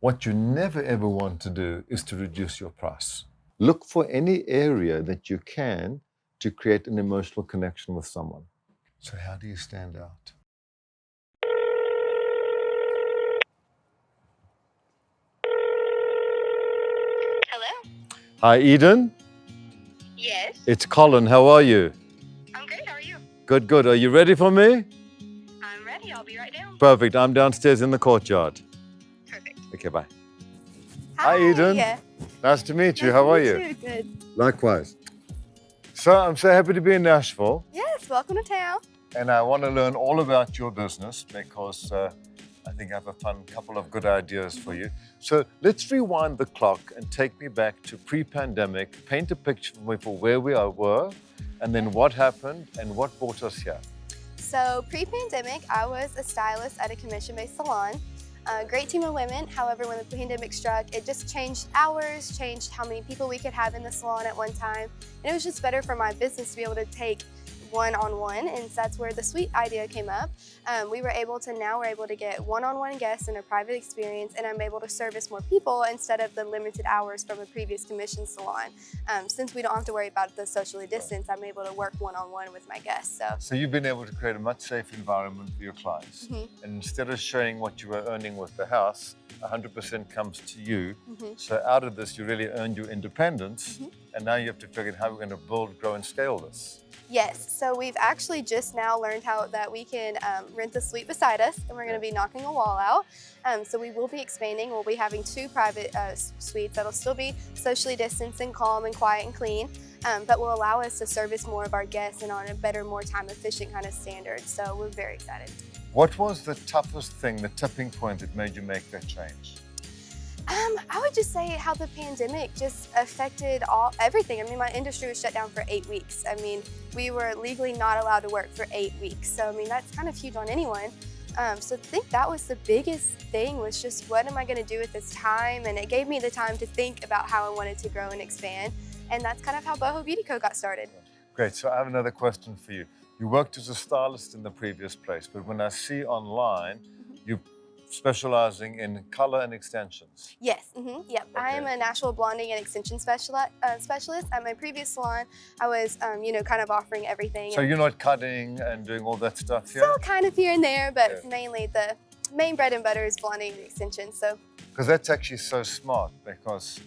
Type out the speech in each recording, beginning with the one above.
What you never ever want to do is to reduce your price. Look for any area that you can to create an emotional connection with someone. So how do you stand out? Hello? Hi, Eden. Yes? It's Colin. How are you? I'm good. How are you? Good, good. Are you ready for me? I'm ready. I'll be right down. Perfect. I'm downstairs in the courtyard. Perfect. Okay, bye. Hi, Eden. Nice to meet you. How are you? Good. Likewise. So I'm so happy to be in Nashville, Yes, welcome to town. and I want to learn all about your business because I think I have a fun couple of good ideas for you. So let's rewind the clock and take me back to pre-pandemic. Paint a picture for me for where we were, and then what happened and what brought us here. So pre-pandemic, I was a stylist at a commission-based salon. A great team of women. However, when the pandemic struck, it just changed hours, changed how many people we could have in the salon at one time. And it was just better for my business to be able to take one-on-one, and so that's where the suite idea came up. Now we're able to get one-on-one guests in a private experience, and I'm able to service more people instead of the limited hours from a previous commission salon. Since we don't have to worry about the socially distance, I'm able to work one-on-one with my guests. So you've been able to create a much safer environment for your clients. Mm-hmm. And instead of showing what you were earning with the house, 100% comes to you. Mm-hmm. So out of this, you really earned your independence. Mm-hmm. And now you have to figure out how we're going to build, grow, and scale this. Yes, so we've actually just now learned how that we can rent a suite beside us, and we're going to be knocking a wall out. So we will be expanding. We'll be having 2 private suites that'll still be socially distanced and calm and quiet and clean, but will allow us to service more of our guests and on a better, more time efficient kind of standard. So we're very excited. What was the toughest thing, the tipping point that made you make that change? I would just say how the pandemic just affected everything. I mean, my industry was shut down for 8 weeks. I mean, we were legally not allowed to work for 8 weeks. So, I mean, that's kind of huge on anyone. So I think that was the biggest thing, was just what am I going to do with this time? And it gave me the time to think about how I wanted to grow and expand. And that's kind of how Boho Beauty Co got started. Great, so I have another question for you. You worked as a stylist in the previous place, but when I see online, you're specializing in color and extensions. Yes, yep. Okay. I am a Nashville blonding and extension specialist. At my previous salon, I was, kind of offering everything. So you're not cutting and doing all that stuff here? Still kind of here and there, but Yeah. mainly the main bread and butter is blonding and extensions. So Because that's actually so smart, because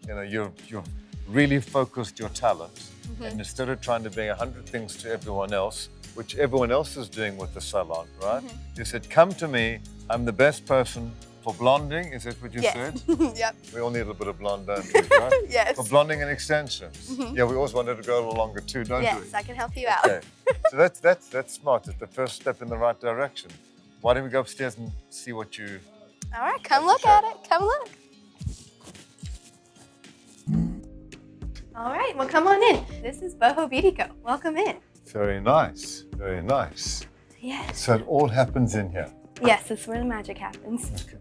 you've really focused your talent, and instead of trying to be 100 things to everyone else, which everyone else is doing with the salon, right? You said, come to me, I'm the best person for blonding. Is that what you said? Yep. We all need a little bit of blonde, don't we, right? Yes. For blonding and extensions. Yeah, we always wanted to go a little longer too, don't we? Yes, I can help you out. Okay. So that's smart. It's the first step in the right direction. Why don't we go upstairs and see what you... All right, come look at it. Come look. All right, well, come on in. This is Boho Beauty Co. Welcome in. Very nice, very nice. Yes. So it all happens in here. Yes, this is where the magic happens. Okay.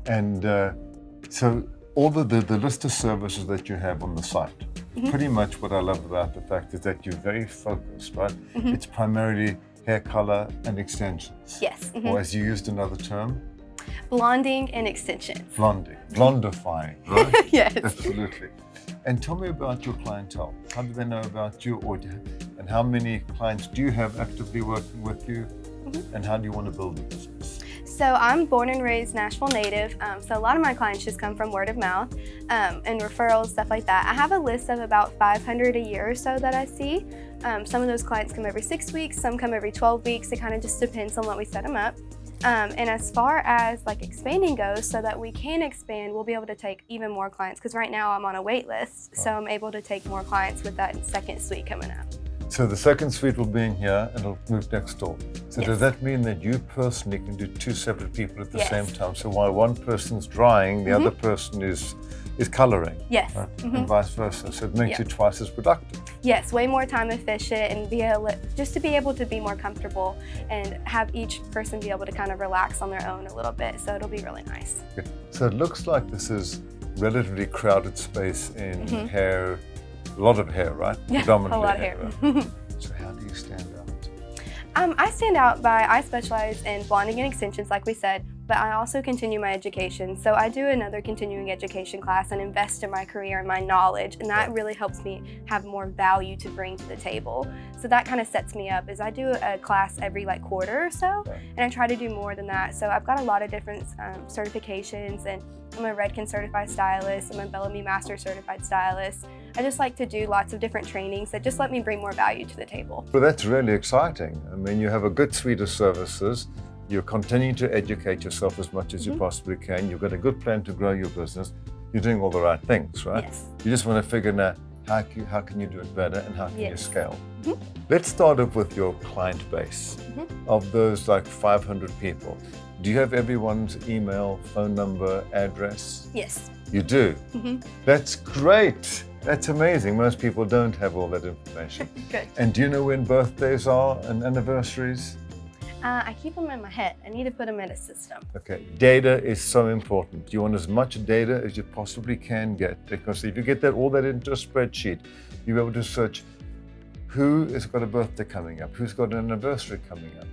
And so all the list of services that you have on the site, pretty much what I love about the fact is that you're very focused, right? It's primarily hair color and extensions. Yes. Or as you used another term, Blonding and extensions. blonding, blondifying, right? Yes. Absolutely. And tell me about your clientele. How do they know about you, and how many clients do you have actively working with you, and how do you want to build the business? So I'm born and raised Nashville native, so a lot of my clients just come from word of mouth and referrals, stuff like that. I have a list of about 500 a year or so that I see. Some of those clients come every 6 weeks, some come every 12 weeks. It kind of just depends on what we set them up. And as far as like expanding goes, so that we can expand, we'll be able to take even more clients, because right now I'm on a wait list, so I'm able to take more clients with that second suite coming up. So the second suite will be in here and it'll move next door. So Yes. does that mean that you personally can do 2 separate people at the Yes. same time? So while one person's drying, the other person is coloring. Yes. Right? And vice versa. So it makes you twice as productive. Yes, way more time efficient, and just to be able to be more comfortable and have each person be able to kind of relax on their own a little bit. So it'll be really nice. Okay. So it looks like this is relatively crowded space in hair, a lot of hair, right? Yeah, Predominantly a lot of hair. Right? So how do you stand out? I stand out by, I specialize in blonding and extensions, like we said, but I also continue my education. So I do another continuing education class and invest in my career and my knowledge, and that really helps me have more value to bring to the table. So that kind of sets me up, is I do a class every like quarter or so, and I try to do more than that. So I've got a lot of different certifications, and I'm a Redken certified stylist, I'm a Bellamy Master certified stylist. I just like to do lots of different trainings that just let me bring more value to the table. Well, that's really exciting. I mean, you have a good suite of services. You're continuing to educate yourself as much as you possibly can. You've got a good plan to grow your business. You're doing all the right things, right? Yes. You just want to figure out how can you do it better and how can you scale. Let's start off with your client base. Of those like 500 people, do you have everyone's email, phone number, address? Yes. You do? That's great. That's amazing. Most people don't have all that information. Good. And do you know when birthdays are and anniversaries? I keep them in my head. I need to put them in a system. Okay, data is so important. You want as much data as you possibly can get, because if you get all that into a spreadsheet, you'll be able to search who has got a birthday coming up, who's got an anniversary coming up.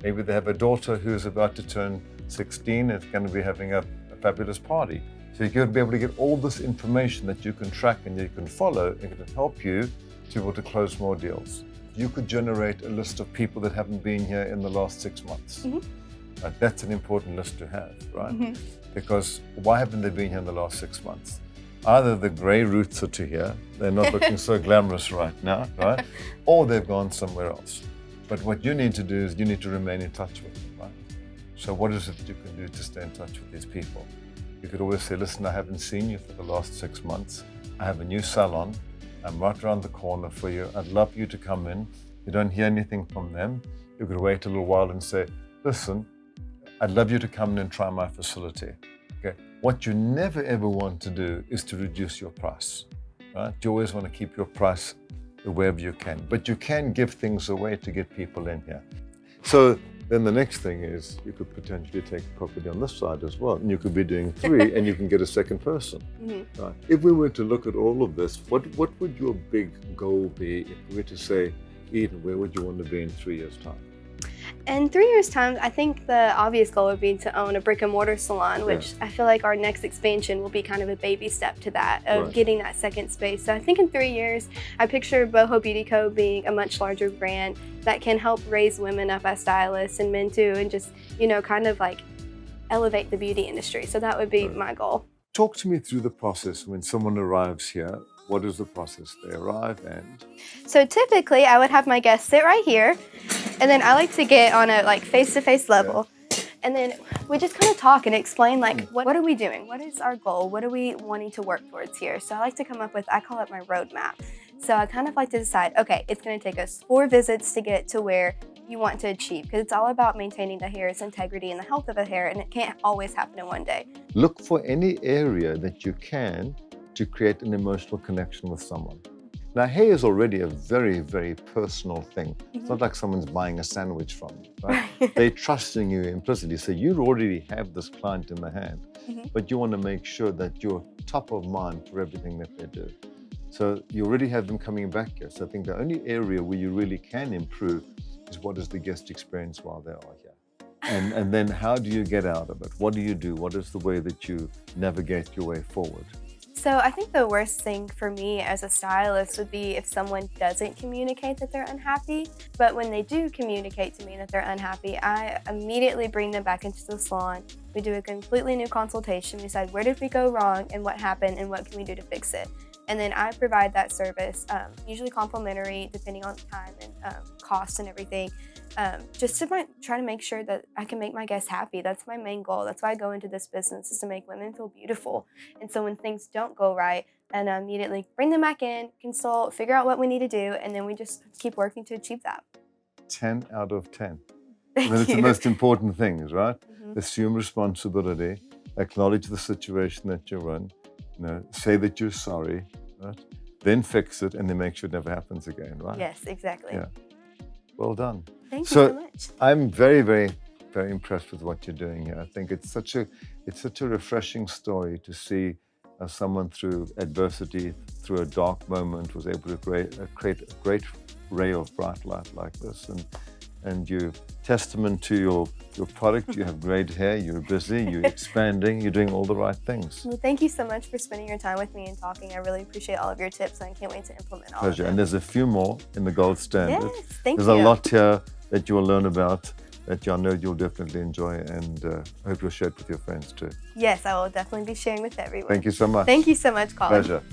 Maybe they have a daughter who's about to turn 16 and is going to be having a fabulous party. So you're going to be able to get all this information that you can track and you can follow, and it can help you to be able to close more deals. You could generate a list of people that haven't been here in the last 6 months. That's an important list to have, right? Because why haven't they been here in the last 6 months? Either the grey roots are to here, they're not looking so glamorous right now, right? Or they've gone somewhere else. But what you need to do is you need to remain in touch with them, right? So what is it you can do to stay in touch with these people? You could always say, listen, I haven't seen you for the last 6 months. I have a new salon. I'm right around the corner for you. I'd love you to come in. You don't hear anything from them. You could wait a little while and say, listen, I'd love you to come in and try my facility. Okay. What you never ever want to do is to reduce your price, right? You always want to keep your price wherever you can, but you can give things away to get people in here. So then the next thing is you could potentially take property on this side as well, and you could be doing 3 and you can get a second person. Right? If we were to look at all of this, what would your big goal be if we were to say, Eden, where would you want to be in 3 years' time? In 3 years' time, I think the obvious goal would be to own a brick and mortar salon, which I feel like our next expansion will be kind of a baby step to that, of getting that second space. So I think in 3 years, I picture Boho Beauty Co being a much larger brand that can help raise women up as stylists and men too, and just, you know, kind of like elevate the beauty industry. So that would be my goal. Talk to me through the process when someone arrives here. What is the process? They arrive and? So typically I would have my guests sit right here, and then I like to get on a like face-to-face level. And then we just kind of talk and explain like, what are we doing? What is our goal? What are we wanting to work towards here? So I like to come up with, I call it my roadmap. So I kind of like to decide, okay, it's going to take us 4 visits to get to where you want to achieve, because it's all about maintaining the hair's integrity and the health of the hair, and it can't always happen in one day. Look for any area that you can to create an emotional connection with someone. Now, hair is already a very, very personal thing. It's not like someone's buying a sandwich from you, right? They're trusting you implicitly. So you already have this client in the hand, but you want to make sure that you're top of mind for everything that they do. So you already have them coming back here. So I think the only area where you really can improve is what is the guest experience while they are here. And then how do you get out of it? What do you do? What is the way that you navigate your way forward? So I think the worst thing for me as a stylist would be if someone doesn't communicate that they're unhappy. But when they do communicate to me that they're unhappy, I immediately bring them back into the salon. We do a completely new consultation. We decide where did we go wrong and what happened and what can we do to fix it. And then I provide that service, usually complimentary, depending on time and cost and everything, just to try to make sure that I can make my guests happy. That's my main goal. That's why I go into this business, is to make women feel beautiful. And so when things don't go right, and I immediately bring them back in, consult, figure out what we need to do, and then we just keep working to achieve that. 10 out of 10. That's the most important things, right? Assume responsibility, acknowledge the situation that you're in, say that you're sorry, right? Then fix it, and then make sure it never happens again, right? Yes, exactly. Yeah. Well done. Thank you so much. I'm very, very, very impressed with what you're doing here. I think it's such a refreshing story to see someone through adversity, through a dark moment, was able to create a great ray of bright light like this. and you're testament to your product. You have great hair, you're busy, you're expanding, you're doing all the right things. Well, thank you so much for spending your time with me and talking. I really appreciate all of your tips, and I can't wait to implement all Pleasure. of And them. there's a few more in the gold standard. Yes, thank There's you. a lot here that you'll learn about that I know you'll definitely enjoy, and I hope you'll share it with your friends too. Yes, I will definitely be sharing with everyone. Thank you so much. Thank you so much, Colin. Pleasure.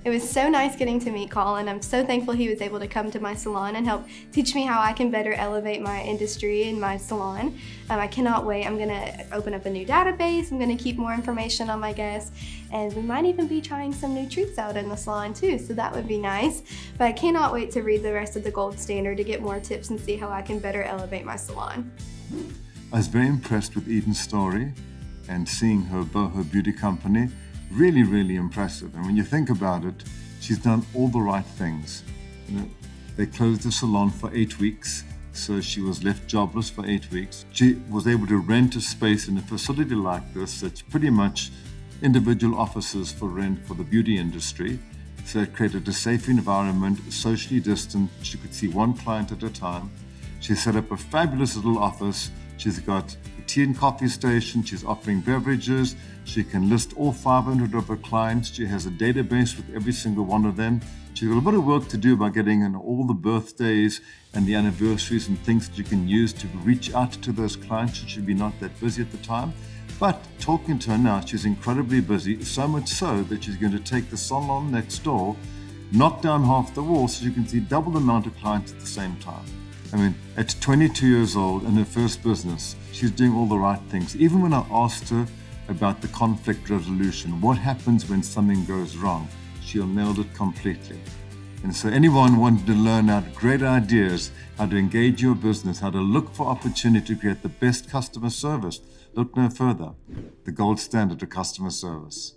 It was so nice getting to meet Colin. I'm so thankful he was able to come to my salon and help teach me how I can better elevate my industry in my salon. I cannot wait. I'm gonna open up a new database. I'm gonna keep more information on my guests, and we might even be trying some new treats out in the salon too, so that would be nice. But I cannot wait to read the rest of the gold standard to get more tips and see how I can better elevate my salon. I was very impressed with Eden's story and seeing her Boho Beauty Company. Really, really impressive. And when you think about it, she's done all the right things. You know, they closed the salon for 8 weeks, so she was left jobless for 8 weeks. She was able to rent a space in a facility like this that's pretty much individual offices for rent for the beauty industry. So it created a safe environment, socially distant. She could see one client at a time. She set up a fabulous little office. She's got a tea and coffee station. She's offering beverages. She can list all 500 of her clients. She has a database with every single one of them. She's got a bit of work to do by getting in all the birthdays and the anniversaries and things that you can use to reach out to those clients. She should be not that busy at the time. But talking to her now, she's incredibly busy, so much so that she's going to take the salon next door, knock down half the wall so you can see double the amount of clients at the same time. I mean, at 22 years old in her first business, she's doing all the right things. Even when I asked her about the conflict resolution, what happens when something goes wrong, she'll nailed it completely. And so anyone wanting to learn out great ideas, how to engage your business, how to look for opportunity to create the best customer service, look no further. The gold standard of customer service.